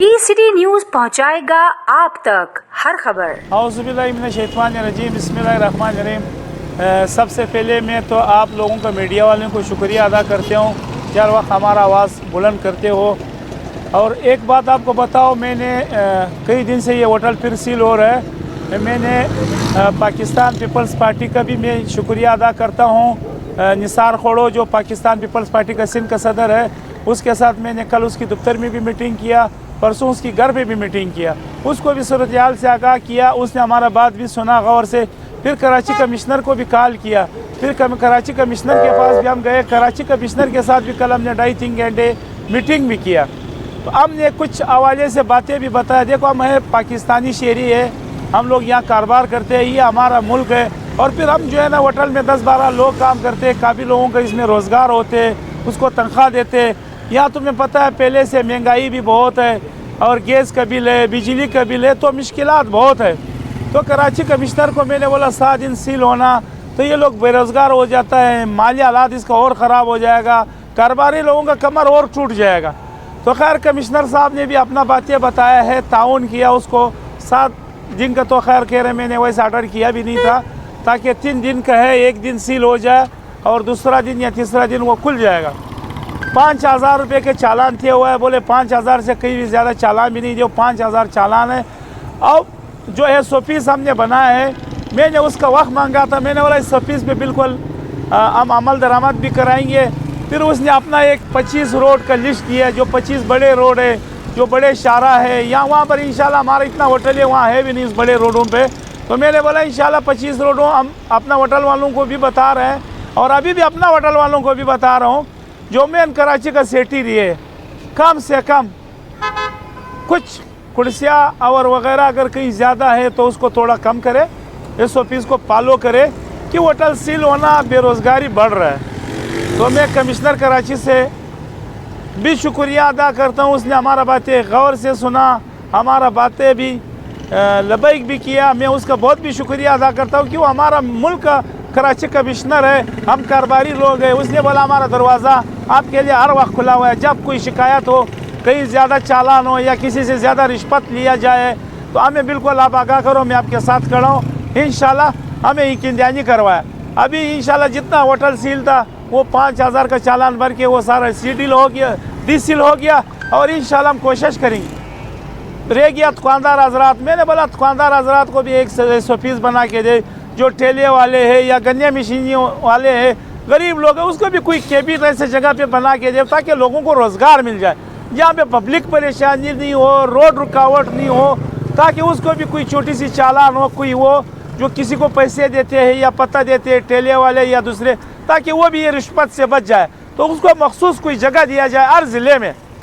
T-city news पहुंचाएगा आप तक हर खबर। औज़ुबिल्लाहिमिनश्शैतानिर्रजीम बिस्मिल्लाहिर्रहमानिर्रहीम। सबसे पहले मैं तो आप लोगों का मीडिया वालों को शुक्रिया अदा करते हूँ कि हर वक्त हमारा आवाज़ बुलंद करते हो। और एक बात आपको बताओ, मैंने कई दिन से ये होटल फिर सील हो रहा है। मैंने पाकिस्तान पीपल्स पार्टी का भी मैं शुक्रिया अदा करता हूँ। निसार खोड़ो जो पाकिस्तान पीपल्स पार्टी का सिंध का सदर है, उसके साथ मैंने कल उसकी दफ्तर में भी मीटिंग किया, परसों उसकी घर पे भी मीटिंग किया, उसको भी सूरत हाल से आगाह किया। उसने हमारा बात भी सुना गौर से। फिर कराची कमिश्नर को भी कॉल किया, फिर कराची कमिश्नर के पास भी हम गए। कराची कमिश्नर के साथ भी कल हमने 2.5-3 घंटे मीटिंग भी किया। तो हमने कुछ हवाले से बातें भी बताया। देखो, हम है पाकिस्तानी शहरी है, हम लोग यहाँ कारोबार करते हैं, ये हमारा मुल्क है। और फिर हम जो है ना होटल में 10-12 लोग काम करते हैं, काफ़ी लोगों का इसमें रोज़गार होते हैं, उसको तनख्वाह देते हैं। यहाँ तुम्हें पता है पहले से महंगाई भी बहुत है, और गैस का बिल है, बिजली का बिल है, तो मुश्किलात बहुत है। तो कराची कमिश्नर को मैंने बोला 7 दिन सील होना तो ये लोग बेरोज़गार हो जाता है, माली हालात इसका और ख़राब हो जाएगा, कारोबारी लोगों का कमर और टूट जाएगा। तो खैर कमिश्नर साहब ने भी अपना बातें बताया है, ताउन किया उसको। 7 दिन का तो खैर कह रहे, मैंने वैसे ऑर्डर किया भी नहीं था, ताकि 3 दिन का है, 1 दिन सील हो जाए और दूसरा दिन या तीसरा दिन वो खुल जाएगा। 5,000 रुपये के चालान थे हुआ है, बोले 5,000 से कहीं भी ज़्यादा चालान भी नहीं, जो 5,000 चालान है। अब जो है SOPs हमने बनाया है, मैंने उसका वक्त मांगा था, मैंने बोला इस SOPs पे बिल्कुल हम अमल दरामद भी कराएंगे। फिर उसने अपना एक 25 रोड का लिस्ट दिया, जो 25 बड़े रोड है, जो बड़े शारा है, यहाँ वहाँ पर इंशाल्लाह हमारा इतना होटल है, वहाँ है भी नहीं उस बड़े रोडों पे। तो मैंने बोला इंशाल्लाह 25 रोडों हम अपना होटल वालों को भी बता रहे हैं, और अभी भी अपना होटल वालों को भी बता रहा हूँ, जो मेन कराची का सिटी रही है, कम से कम कुछ कुर्सियाँ और वगैरह अगर कहीं ज़्यादा है तो उसको थोड़ा कम करे, SOPs को फॉलो करे कि होटल सील होना, बेरोज़गारी बढ़ रहा है। तो मैं कमिश्नर कराची से भी शुक्रिया अदा करता हूँ, उसने हमारा बातें गौर से सुना, हमारा बातें भी लबैक भी किया। मैं उसका बहुत भी शुक्रिया अदा करता हूँ कि वो हमारा मुल्क का कराची कमिश्नर है, हम कारोबारी लोग हैं। उसने बोला हमारा दरवाज़ा आपके लिए हर वक्त खुला हुआ है, जब कोई शिकायत हो, कहीं ज़्यादा चालान हो या किसी से ज़्यादा रिश्वत लिया जाए तो हमें बिल्कुल आप आगाह करो, मैं आपके साथ खड़ा हूँ। इंशाल्लाह हमें यकीन करवाया। अभी इंशाल्लाह जितना होटल सील था वो 5,000 का चालान भर के वो सारा सील हो गया, डिसील हो गया। और इंशाल्लाह हम कोशिश करेंगे। रह गया दुकानदार हजरात, मैंने बोला दुकानदार हजरात को भी एक SOPs बना के दे, जो ठेले वाले हैं या गन्ने मशीनियों वाले हैं, गरीब लोग हैं, उसको भी कोई कैबिन ऐसे जगह पे बना के दे, ताकि लोगों को रोज़गार मिल जाए, जहाँ पे पब्लिक परेशानी नहीं हो, रोड रुकावट नहीं हो, ताकि उसको भी कोई छोटी सी चालान हो, कोई वो जो किसी को पैसे देते हैं या पता देते हैं ठेले वाले या दूसरे, ताकि वो भी ये रिश्वत से बच जाए। तो उसको मखसूस कोई जगह दिया जाए हर ज़िले में।